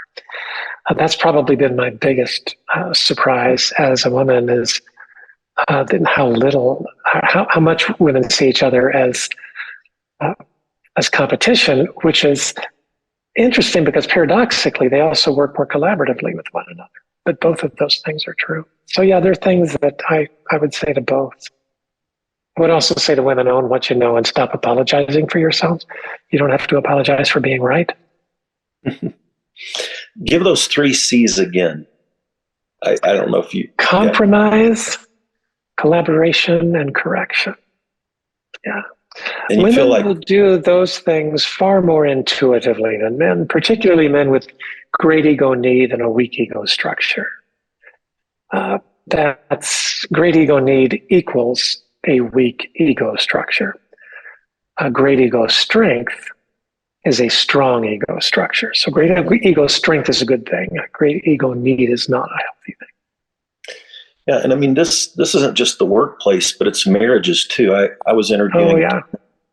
S2: That's probably been my biggest surprise as a woman is how much women see each other as competition, which is interesting because paradoxically, they also work more collaboratively with one another. But both of those things are true. So yeah, there are things that I would say to both. I would also say to women, own what you know and stop apologizing for yourselves. You don't have to apologize for being right.
S1: Give those 3 C's again. I don't know if you...
S2: Compromise, collaboration, and correction. Yeah.
S1: And you
S2: women
S1: feel like...
S2: will do those things far more intuitively than men, particularly men with great ego need and a weak ego structure. That's great ego need equals a weak ego structure. A great ego strength is a strong ego structure. So great ego strength is a good thing. A great ego need is not a healthy thing.
S1: Yeah, and I mean, this isn't just the workplace, but it's marriages too. I was interviewing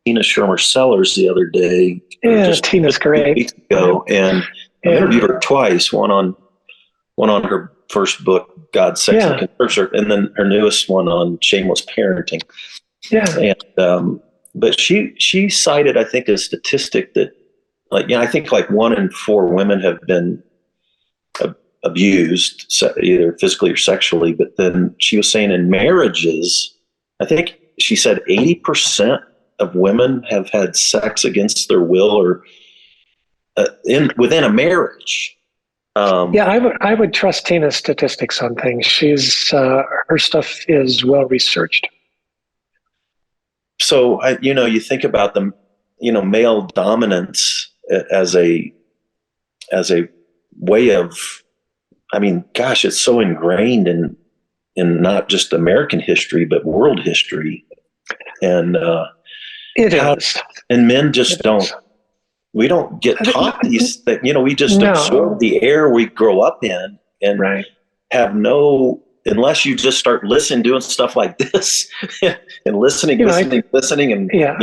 S1: Tina Shermer Sellers the other day.
S2: Yeah, Tina's great.
S1: Weeks ago, and I interviewed her twice. One on her first book, God, Sex, and Conservatorship, and then her newest one on shameless parenting.
S2: Yeah,
S1: and but she cited, I think, a statistic that, I think 1 in 4 women have been abused, either physically or sexually. But then she was saying in marriages, I think she said 80% of women have had sex against their will or within a marriage.
S2: I would trust Tina's statistics on things. She's her stuff is well researched.
S1: So you think about the male dominance as a way of, I mean, gosh, it's so ingrained in not just American history but world history, and
S2: it is.
S1: And men just don't. we don't get taught these things. We just
S2: No.
S1: absorb the air we grow up in, and
S2: Right.
S1: have no, unless you just start listening, doing stuff like this and listening, and,
S2: yeah.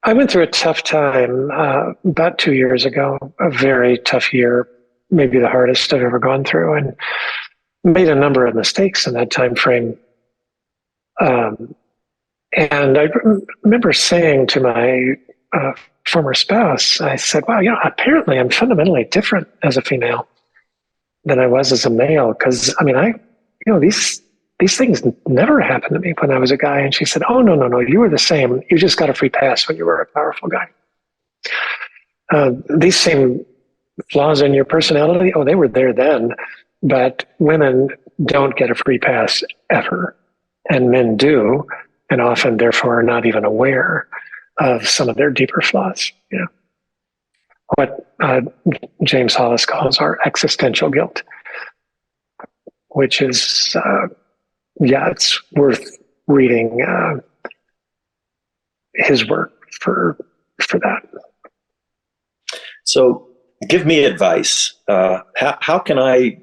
S2: I went through a tough time about 2 years ago, a very tough year, maybe the hardest I've ever gone through, and made a number of mistakes in that time frame. And I remember saying to my former spouse, I said, wow, apparently I'm fundamentally different as a female than I was as a male. Because, these things never happened to me when I was a guy. And she said, oh, no, you were the same. You just got a free pass when you were a powerful guy. These same flaws in your personality, they were there then. But women don't get a free pass ever. And men do, and often, therefore, are not even aware of some of their deeper flaws. What James Hollis calls our existential guilt, which is, it's worth reading his work for that.
S1: So, give me advice. How can I,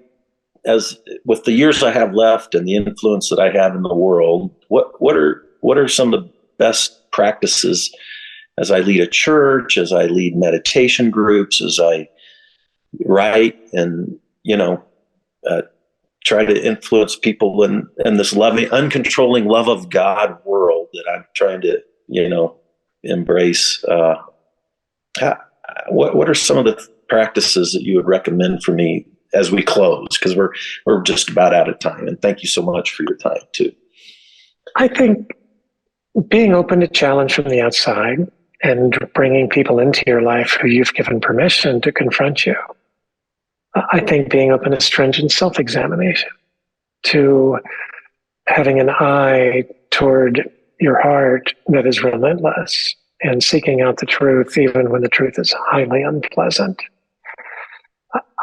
S1: as with the years I have left and the influence that I have in the world, what are some of the best practices as I lead a church, as I lead meditation groups, as I write and try to influence people in this loving, uncontrolling love of God world that I'm trying to embrace? What are some of the practices that you would recommend for me as we close, because we're just about out of time? And thank you so much for your time too.
S2: I think being open to challenge from the outside and bringing people into your life who you've given permission to confront you. I think being open to stringent self-examination, to having an eye toward your heart that is relentless and seeking out the truth even when the truth is highly unpleasant.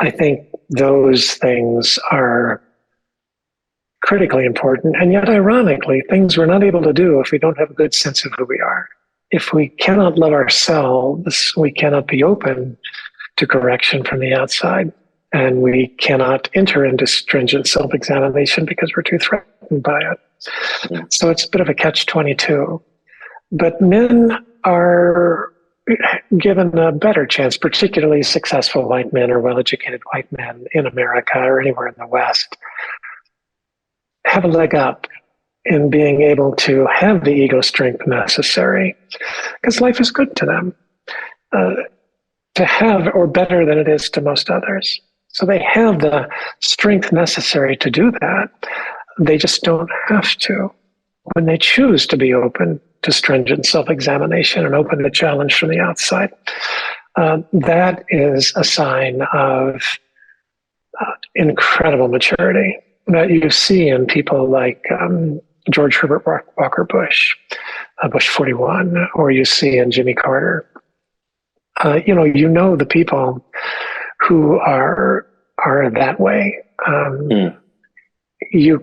S2: I think those things are critically important, and yet ironically, things we're not able to do if we don't have a good sense of who we are. If we cannot love ourselves, we cannot be open to correction from the outside, and we cannot enter into stringent self-examination because we're too threatened by it. So it's a bit of a catch-22. But men are given a better chance, particularly successful white men or well-educated white men in America or anywhere in the West, have a leg up in being able to have the ego strength necessary, because life is good to them, to have, or better than it is to most others. So they have the strength necessary to do that. They just don't have to. When they choose to be open to stringent self-examination and open to challenge from the outside, that is a sign of incredible maturity that you see in people like George Herbert Walker Bush, Bush 41, or you see in Jimmy Carter. The people who are that way. You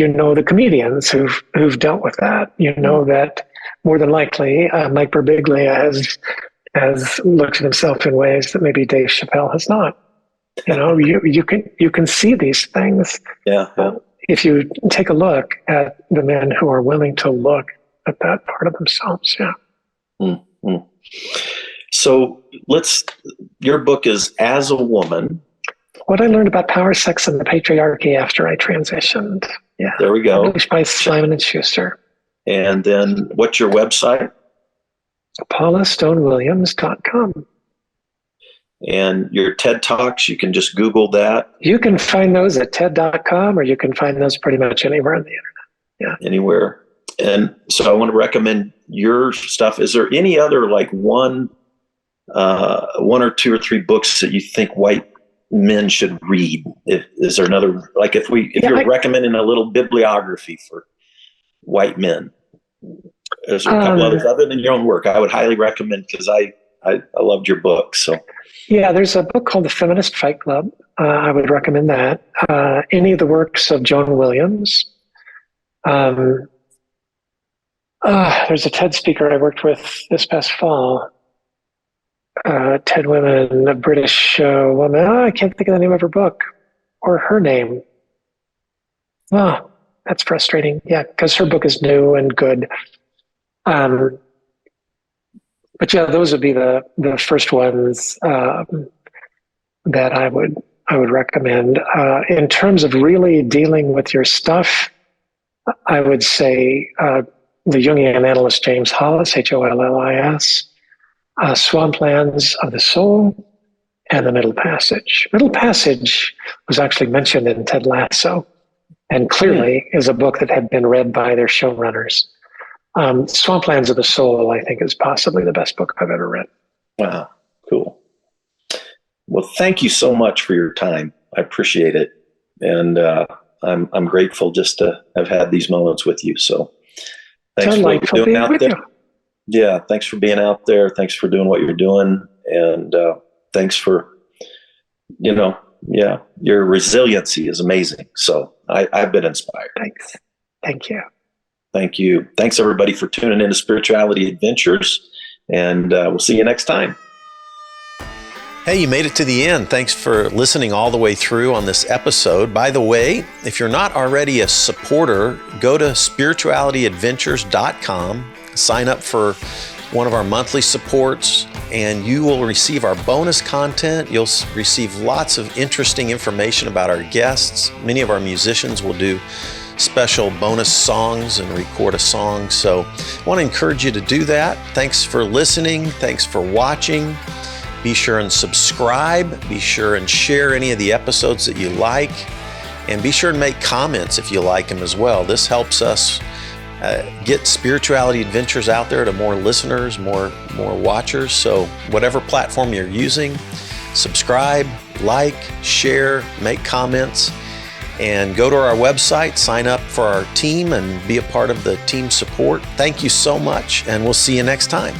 S2: know the comedians who've dealt with that. You know that more than likely Mike Birbiglia has looked at himself in ways that maybe Dave Chappelle has not. You can see these things. If you take a look at the men who are willing to look at that part of themselves.
S1: So your book is As a Woman.
S2: What I learned about power, sex, and the patriarchy after I transitioned.
S1: There we go.
S2: Published by Simon & Schuster.
S1: And then what's your website?
S2: paulastonewilliams.com.
S1: And your TED Talks, you can just Google that.
S2: You can find those at TED.com, or you can find those pretty much anywhere on the internet.
S1: Anywhere. And so I want to recommend your stuff. Is there any other one or two or three books that you think white men should read? Is there another, if you're recommending a little bibliography for white men, is there a couple others other than your own work I would highly recommend, because I loved your book. So
S2: there's a book called The Feminist Fight Club. I would recommend that. Any of the works of Joan Williams. There's a TED speaker I worked with this past fall. Ted Women, a British woman. Oh, I can't think of the name of her book or her name. Oh, that's frustrating. Yeah, because her book is new and good. But yeah, those would be the first ones that I would recommend. In terms of really dealing with your stuff, I would say the Jungian analyst James Hollis, Hollis, Swamplands of the Soul, and The Middle Passage. Middle Passage was actually mentioned in Ted Lasso, and clearly is a book that had been read by their showrunners. Swamplands of the Soul, I think, is possibly the best book I've ever read.
S1: Wow, cool. Well, thank you so much for your time. I appreciate it, and I'm grateful just to have had these moments with you. So, thanks for what you're doing out there. Yeah, thanks for being out there. Thanks for doing what you're doing, and thanks for, your resiliency is amazing. So I've been inspired.
S2: Thanks. Thank you.
S1: Thank you. Thanks, everybody, for tuning into Spirituality Adventures, and we'll see you next time. Hey, you made it to the end. Thanks for listening all the way through on this episode. By the way, if you're not already a supporter, go to spiritualityadventures.com, sign up for one of our monthly supports, and you will receive our bonus content. You'll receive lots of interesting information about our guests. Many of our musicians will do special bonus songs and record a song. So I want to encourage you to do that. Thanks for listening. Thanks for watching. Be sure and subscribe. Be sure and share any of the episodes that you like. And be sure and make comments if you like them as well. This helps us get Spirituality Adventures out there to more listeners, more watchers. So whatever platform you're using, subscribe, like, share, make comments, and go to our website, sign up for our team, and be a part of the team support. Thank you so much, and we'll see you next time.